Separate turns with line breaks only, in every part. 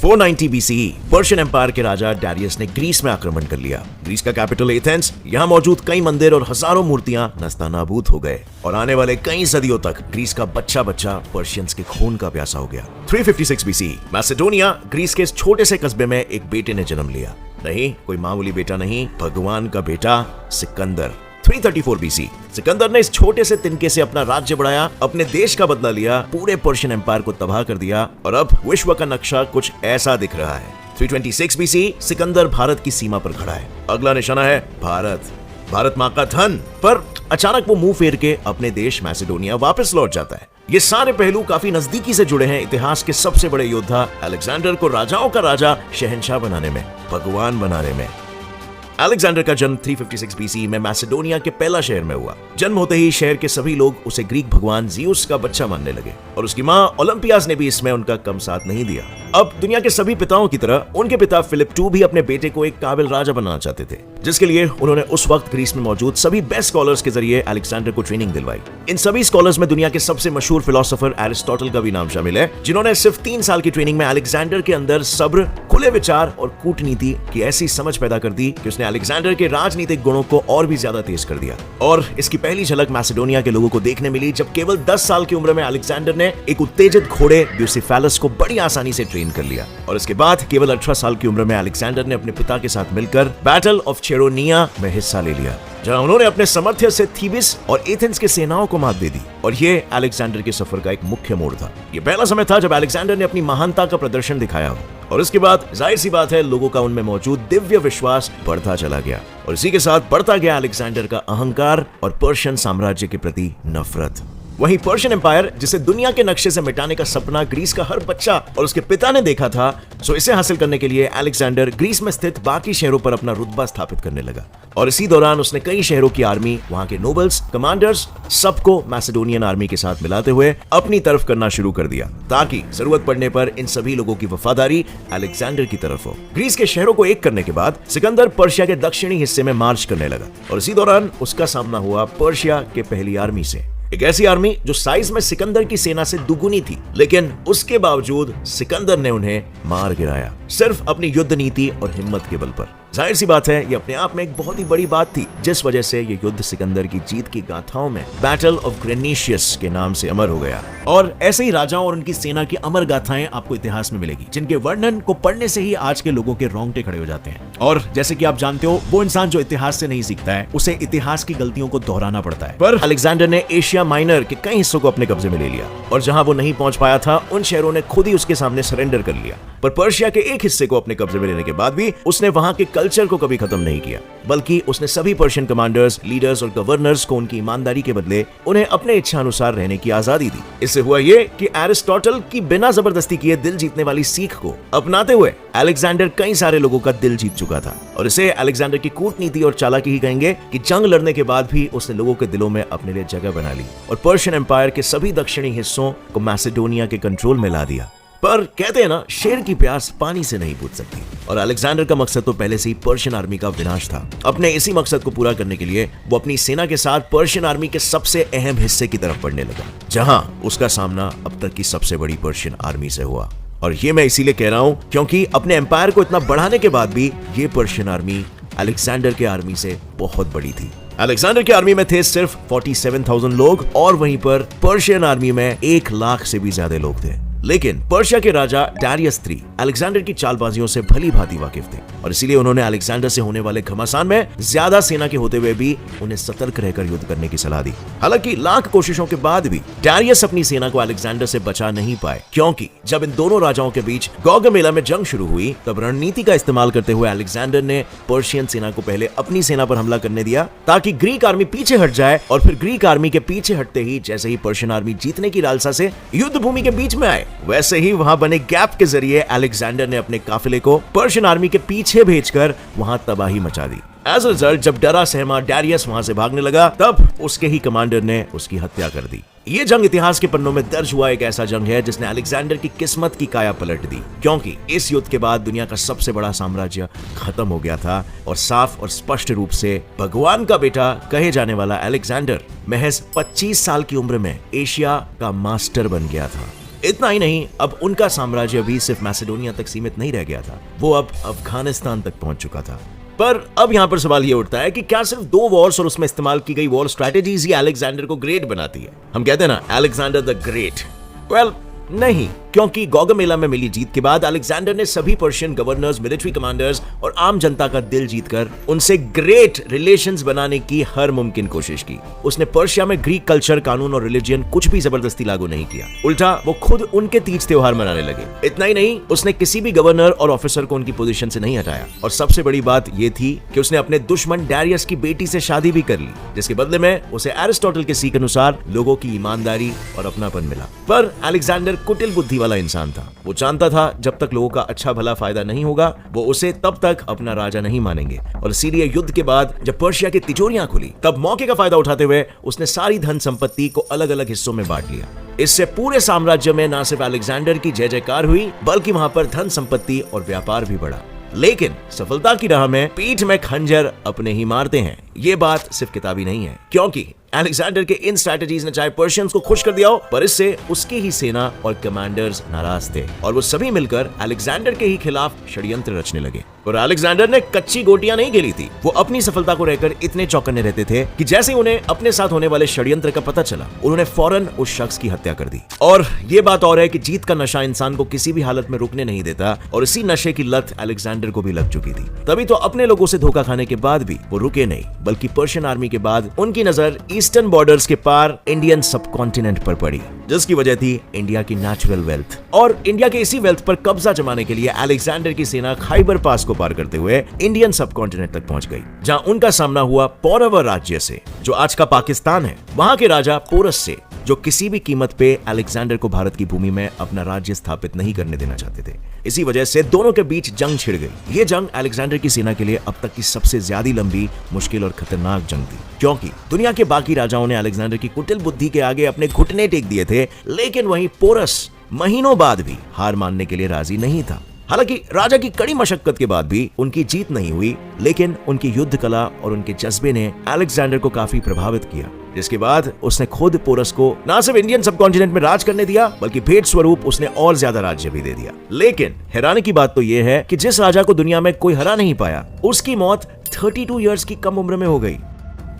490 BCE Persian empire के राजा Darius ने Greece में आक्रमण कर लिया। ग्रीस का कैपिटल एथेंस, यहाँ मौजूद कई मंदिर और हजारों मूर्तियां नस्तानाबूद हो गए और आने वाले कई सदियों तक ग्रीस का बच्चा बच्चा पर्शियंस के खून का प्यासा हो गया। 356 BCE मैसेडोनिया, ग्रीस के इस छोटे से कस्बे में एक बेटे ने जन्म लिया। नहीं, कोई मामूली बेटा नहीं, भगवान का बेटा सिकंदर। 334 BC सिकंदर ने इस छोटे से तिनके से अपना राज्य बढ़ाया, अपने देश का बदला लिया, पूरे पर्शियन एम्पायर को तबाह कर दिया और अब विश्व का नक्शा कुछ ऐसा दिख रहा है। 326 BC सिकंदर भारत की सीमा पर खड़ा है। अगला निशाना है भारत। भारत माँ का धन। पर अचानक वो मुंह फेर के अपने देश मैसेडोनिया वापस लौट जाता है। ये सारे पहलू काफी नजदीकी से जुड़े हैं इतिहास के सबसे बड़े योद्धा अलेक्जेंडर को राजाओं का राजा, शहंशाह बनाने में, भगवान बनाने में। अलेक्जेंडर का जन्म 356 BC में मैसेडोनिया के पहला शहर में हुआ। जन्म होते ही शहर के सभी लोग उसे ग्रीक भगवान ज़ियुस का बच्चा मानने लगे और उसकी मां ओलंपियास ने भी इसमें उनका कम साथ नहीं दिया। अब दुनिया के सभी पिताओं की तरह उनके पिता फिलिप II भी अपने बेटे को एक काबिल राजा बनाना चाहते थे, जिसके लिए उन्होंने उस वक्त ग्रीस में मौजूद सभी बेस्ट स्कॉलर्स के जरिए अलेक्जेंडर को ट्रेनिंग दिलवाई। इन सभी स्कॉलर्स में दुनिया के सबसे मशहूर फिलोसोफर एरिस्टोटल का भी नाम शामिल है, जिन्होंने सिर्फ 3 साल की ट्रेनिंग में अलेक्जेंडर के अंदर सब्र, खुले विचार और कूटनीति की ऐसी समझ पैदा कर दी कि उसने अलेक्जेंडर के राजनीतिक गुणों को और भी ज्यादा तेज कर दिया। और इसकी पहली झलक मैसेडोनिया के लोगों को देखने मिली जब केवल 10 साल की उम्र में अलेक्जेंडर ने एक उत्तेजित घोड़े ब्यूसिफेलस को बड़ी आसानी से ट्रेन कर लिया। और इसके बाद केवल 18 साल की उम्र में अलेक्जेंडर ने अपने पिता के साथ मिलकर बैटल ऑफ चेरोनिया में हिस्सा ले लिया, जहां उन्होंने अपने सामर्थ्य से थीबिस और एथेंस की सेनाओं को मात दे दी। और ये अलेक्जेंडर के सफर का एक मुख्य मोड़ था। ये पहला समय था जब अलेक्जेंडर ने अपनी महानता का प्रदर्शन दिखाया हो और इसके बाद जाहिर सी बात है लोगों का उनमें मौजूद दिव्य विश्वास बढ़ता चला गया और इसी के साथ बढ़ता गया अलेक्जेंडर का अहंकार और पर्शियन साम्राज्य के प्रति नफरत। वहीं पर्शियन एम्पायर, जिसे दुनिया के नक्शे से मिटाने का सपना ग्रीस का हर बच्चा और उसके पिता ने देखा था, सो इसे हासिल करने के लिए अलेक्जेंडर ग्रीस में स्थित बाकी शहरों पर अपना रुतबा स्थापित करने लगा और इसी दौरान उसने कई शहरों की आर्मी, वहां के नोबल्स, कमांडर्स, सबको मैसेडोनियन आर्मी के साथ मिलाते हुए अपनी तरफ करना शुरू कर दिया, ताकि जरूरत पड़ने पर इन सभी लोगों की वफादारी अलेक्जेंडर की तरफ हो। ग्रीस के शहरों को एक करने के बाद सिकंदर पर्शिया के दक्षिणी हिस्से में मार्च करने लगा और इसी दौरान उसका सामना हुआ पर्शिया के पहली आर्मी से, एक ऐसी आर्मी जो साइज में सिकंदर की सेना से दुगुनी थी, लेकिन उसके बावजूद सिकंदर ने उन्हें मार गिराया, सिर्फ अपनी युद्ध नीति और हिम्मत के बल पर। जाहिर सी बात है ये अपने आप में एक बहुत ही बड़ी बात थी, जिस वजह से ये युद्ध सिकंदर की जीत की गाथाओं में बैटल ऑफ ग्रेनिशियस के नाम से अमर हो गया। और ऐसे ही राजाओं और उनकी सेना की अमर गाथाएं आपको इतिहास में मिलेगी, जिनके वर्णन को पढ़ने से ही आज के लोगों के रोंगटे खड़े हो जाते हैं। और जैसे कि आप जानते हो, वो इंसान जो इतिहास से नहीं सीखता है, उसे इतिहास की गलतियों को दोहराना पड़ता है। पर अलेक्जेंडर ने एशिया माइनर के कई हिस्सों को अपने कब्जे में ले लिया और जहां वो नहीं पहुंच पाया था, उन शहरों ने खुद ही उसके सामने सरेंडर कर लिया। पर पर्शिया के एक हिस्से को अपने कब्जे में लेने के बाद भी उसने वहां के कल्चर को कभी खत्म नहीं किया, बल्कि उसने सभी पर्शियन कमांडर्स, लीडर्स और गवर्नर्स को उनकी ईमानदारी के बदले उन्हें अपने इच्छा अनुसार रहने की आजादी दी। इससे हुआ ये कि एरिस्टोटल की बिना जबरदस्ती किए दिल जीतने वाली सीख को अपनाते हुए अलेक्जेंडर कई सारे लोगों का दिल जीत चुका था। और इसे अलेक्जेंडर की कूटनीति और चालाकी ही कहेंगे कि जंग लड़ने के बाद भी उसने लोगों के दिलों में अपने लिए जगह बना ली और पर्शियन एम्पायर के सभी दक्षिणी हिस्सों को मैसेडोनिया के कंट्रोल में ला दिया। पर कहते हैं ना, शेर की प्यास पानी से नहीं बुझ सकती और अलेक्जेंडर का मकसद तो पहले से ही पर्शियन आर्मी का विनाश था। अपने इसी मकसद को पूरा करने के लिए वो अपनी सेना के साथ पर्शियन आर्मी के सबसे अहम हिस्से की तरफ बढ़ने लगा, जहां उसका सामना अब तक की सबसे बड़ी पर्शियन आर्मी से हुआ। और ये मैं इसीलिए कह रहा हूं क्योंकि अपने एम्पायर को इतना बढ़ाने के बाद भी ये पर्शियन आर्मी अलेक्जेंडर के आर्मी से बहुत बड़ी थी। अलेक्जेंडर की आर्मी में थे सिर्फ 47,000 लोग और वहीं पर पर्शियन आर्मी में 1 लाख से भी ज्यादा लोग थे। लेकिन पर्शिया के राजा डारियस III अलेक्जेंडर की चालबाजियों से भली भांति वाकिफ थे और इसीलिए उन्होंने अलेक्जेंडर से होने वाले घमासान में ज्यादा सेना के होते हुए भी उन्हें सतर्क रहकर युद्ध करने की सलाह दी। हालांकि लाख कोशिशों के बाद भी डारियस अपनी सेना को अलेक्जेंडर से बचा नहीं पाए, क्योंकि जब इन दोनों राजाओं के बीच गौगमेला में जंग शुरू हुई, तब रणनीति का इस्तेमाल करते हुए अलेक्जेंडर ने पर्शियन सेना को पहले अपनी सेना पर हमला करने दिया, ताकि ग्रीक आर्मी पीछे हट जाए और फिर ग्रीक आर्मी के पीछे हटते ही जैसे ही पर्शियन आर्मी जीतने की लालसा से युद्ध भूमि के बीच में आए, वैसे ही वहां बने गैप के जरिए अलेक्जेंडर ने अपने काफिले को पर्शियन आर्मी के पीछे भेजकर वहां तबाही मचा दी। एज अ रिजल्ट, जब डरा सहमा डारियस वहां से भागने लगा, तब उसके ही कमांडर ने उसकी हत्या कर दी। ये जंग इतिहास के पन्नों में दर्ज हुआ एक ऐसा जंग है जिसने अलेक्जेंडर की किस्मत की काया पलट दी, क्योंकि इस युद्ध के बाद दुनिया का सबसे बड़ा साम्राज्य खत्म हो गया था और साफ और स्पष्ट रूप से भगवान का बेटा कहे जाने वाला अलेक्जेंडर महज 25 साल की उम्र में एशिया का मास्टर बन गया था। इतना ही नहीं, अब उनका साम्राज्य भी सिर्फ मैसेडोनिया तक सीमित नहीं रह गया था, वो अब अफगानिस्तान तक पहुंच चुका था। पर अब यहां पर सवाल ये उठता है कि क्या सिर्फ 2 वॉर्स और उसमें इस्तेमाल की गई वॉर स्ट्रैटेजीज ही अलेक्जेंडर को ग्रेट बनाती है? हम कहते हैं ना, अलेक्जेंडर द ग्रेट। वेल, नहीं, क्योंकि गौगमेला में मिली जीत के बाद अलेक्जेंडर ने सभी पर्शियन गवर्नर्स, मिलिट्री कमांडर्स और आम जनता का दिल जीतकर उनसे ग्रेट रिलेशंस बनाने की हर मुमकिन कोशिश की। उसने पर्शिया में ग्रीक कल्चर, कानून और रिलीजन कुछ भी जबरदस्ती लागू नहीं किया, उल्टा वो खुद उनके तीज त्योहार मनाने लगे। इतना ही नहीं, उसने किसी भी गवर्नर और ऑफिसर को उनकी पोजीशन से नहीं हटाया, और सबसे बड़ी बात ये थी कि उसने अपने दुश्मन डैरियस की बेटी से शादी भी कर ली, जिसके बदले में उसे एरिस्टोटल के सीख अनुसार लोगों की ईमानदारी और अपनापन मिला। पर अलेक्जेंडर कुटिल बुद्धि वाला इंसान था। वो जानता था जब तक लोगों का अच्छा भला फायदा नहीं होगा, वो उसे तब तक अपना राजा नहीं मानेंगे, और इसीलिए युद्ध के बाद जब पर्शिया की तिजोरियां खुली, तब मौके का फायदा उठाते हुए उसने सारी धन संपत्ति को अलग अलग हिस्सों में बांट लिया। इससे पूरे साम्राज्य में न सिर्फ अलेक्जेंडर की जय जयकार हुई, बल्कि वहां पर धन संपत्ति और व्यापार भी बढ़ा। लेकिन सफलता की राह में पीठ में खंजर अपने ही मारते हैं, ये बात सिर्फ किताबी नहीं है, क्योंकि अलेक्जेंडर के इन स्ट्रैटेजीज ने चाहे पर्शियंस को खुश कर दिया हो, पर इससे उसकी ही सेना और कमांडर्स नाराज थे, और वो सभी मिलकर अलेक्जेंडर के ही खिलाफ षड्यंत्र रचने लगे। और अलेक्जेंडर ने कच्ची गोटियां नहीं खेली थी, वो अपनी सफलता को रहकर इतने चौकन्ने रहते थे कि जैसे उन्हें अपने साथ होने वाले षड्यंत्र का पता चला, उन्होंने फौरन उस शख्स की हत्या कर दी। और ये बात और है कि जीत का नशा इंसान को किसी भी हालत में रुकने नहीं देता, और इसी नशे की लत अलेक्जेंडर को भी लग चुकी थी। तभी तो अपने लोगों से धोखा खाने के बाद भी वो रुके नहीं, बल्कि पर्शियन आर्मी के बाद उनकी नजर ईस्टर्न बॉर्डर्स के पार इंडियन सबकॉन्टिनेंट पर पड़ी, जिसकी वजह थी इंडिया की नेचुरल वेल्थ। और इंडिया के इसी वेल्थ पर कब्जा जमाने के लिए अलेक्जेंडर की सेना खाइबर पास को पार करते हुए इंडियन सबकॉन्टिनेंट तक पहुंच गई, जहां उनका सामना हुआ पौरव राज्य से, जो आज का पाकिस्तान है, वहां के राजा पोरस से, जो किसी भी कीमत पे अलेक्जेंडर को भारत की भूमि में अपना राज्य स्थापित नहीं करने देना चाहते थे। इसी वजह से दोनों के बीच जंग छिड़ गई। ये जंग अलेक्जेंडर की सेना के लिए अब तक की सबसे ज्यादा लंबी, मुश्किल और खतरनाक जंग थी, क्योंकि दुनिया के बाकी राजाओं ने अलेक्जेंडर की कुटिल बुद्धि के आगे अपने घुटने टेक दिए थे, लेकिन वहीं पोरस महीनों बाद भी हार मानने के लिए राजी नहीं था। हालांकि राजा की कड़ी मशक्कत के बाद भी उनकी जीत नहीं हुई, लेकिन उनकी युद्ध कला और उनके जज्बे ने अलेक्जेंडर को काफी प्रभावित किया, जिसके बाद उसने खुद पोरस को न सिर्फ इंडियन सबकॉन्टिनेंट में राज करने दिया, बल्कि भेंट स्वरूप उसने और ज्यादा राज्य भी दे दिया। लेकिन हैरानी की बात तो यह है कि जिस राजा को दुनिया में कोई हरा नहीं पाया, उसकी मौत 32 इयर्स की कम उम्र में हो गई,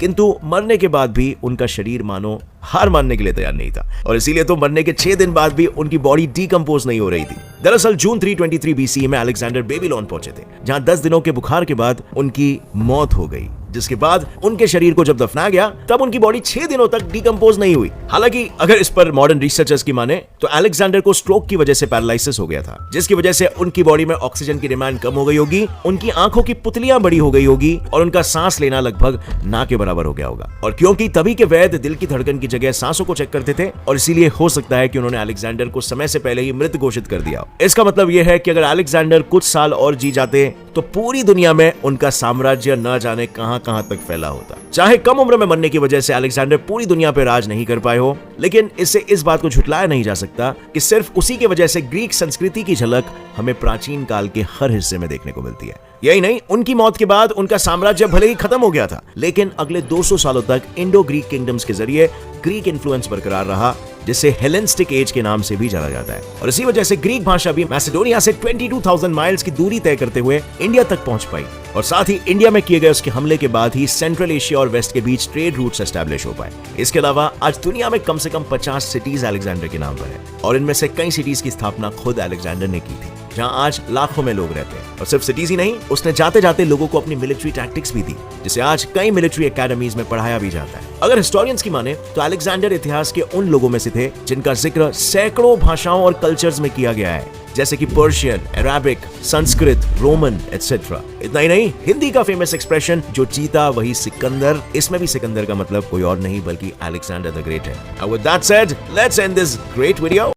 किंतु मरने के बाद भी उनका शरीर मानो हार मानने के लिए तैयार नहीं था, और इसीलिए तो मरने के 6 दिन बाद भी उनकी बॉडी डीकंपोज नहीं हो रही थी। दरअसल जून 323 BCE में अलेक्जेंडर बेबीलोन पहुंचे थे, जहां 10 दिनों के बुखार के बाद उनकी मौत हो गई, जिसके बाद उनके शरीर को जब दफनाया गया, तब उनकी बॉडी 6 दिनों तक डीकंपोज नहीं हुई। हालांकि अगर इस पर मॉडर्न रिसर्चर्स की माने तो अलेक्जेंडर को स्ट्रोक की वजह से पैरालिसिस हो गया था, जिसकी वजह से उनकी बॉडी में ऑक्सीजन की डिमांड कम हो गई होगी, उनकी आंखों की पुतलियां बड़ी हो गई होगी, और उनका सांस लेना लगभग ना के बराबर हो गया होगा। और क्योंकि तभी के वैद्य दिल की धड़कन की जगह सांसों को चेक करते थे, और इसीलिए हो सकता है कि उन्होंने अलेक्जेंडर को समय से पहले ही मृत घोषित कर दिया। इसका मतलब यह है कि अगर अलेक्जेंडर कुछ साल और जी जाते, तो पूरी दुनिया में उनका साम्राज्य न जाने कहां-कहां तक फैला होता। चाहे कम उम्र में मरने की वजह से अलेक्जेंडर पूरी दुनिया पे राज नहीं कर पाए हो, लेकिन इससे इस बात को झुटलाया नहीं जा सकता कि सिर्फ उसी की वजह से ग्रीक संस्कृति की झलक हमें प्राचीन काल के हर हिस्से में देखने को मिलती है। यही नहीं, उनकी मौत के बाद उनका साम्राज्य भले ही खत्म हो गया था, लेकिन अगले 200 सालों तक इंडो ग्रीक किंगडम्स के जरिए ग्रीक इन्फ्लुएंस बरकरार रहा, जिसे हेलेनिस्टिक एज के नाम से भी जाना जाता है। और इसी वजह से ग्रीक भाषा भी मैसेडोनिया से 22,000 माइल्स की दूरी तय करते हुए इंडिया तक पहुंच पाई, और साथ ही इंडिया में किए गए उसके हमले के बाद ही सेंट्रल एशिया और वेस्ट के बीच ट्रेड रूट्स एस्टैब्लिश हो पाए। इसके अलावा आज दुनिया में कम से कम 50 सिटीज अलेक्जेंडर के नाम पर है, और इनमें से कई सिटीज की स्थापना खुद अलेक्जेंडर ने की थी, जहां आज लाखों में लोग रहते हैं। और सिर्फ सिटीज ही नहीं, उसने जाते जाते लोगों को अपनी मिलिट्री टैक्टिक्स भी दी, जिसे आज कई मिलिट्री एकेडमीज में पढ़ाया भी जाता है। अगर हिस्टोरियंस की माने तो अलेक्जेंडर इतिहास के उन लोगों में से थे जिनका जिक्र सैकड़ों भाषाओं और कल्चर्स में किया गया है, जैसे कि Persian, Arabic, Sanskrit, Roman etcetera. इतना ही नहीं, हिंदी का फेमस एक्सप्रेशन जो जीता वही सिकंदर, इसमें भी सिकंदर का मतलब कोई और नहीं बल्कि अलेक्जेंडर द ग्रेट है। With that said, let's end this great video.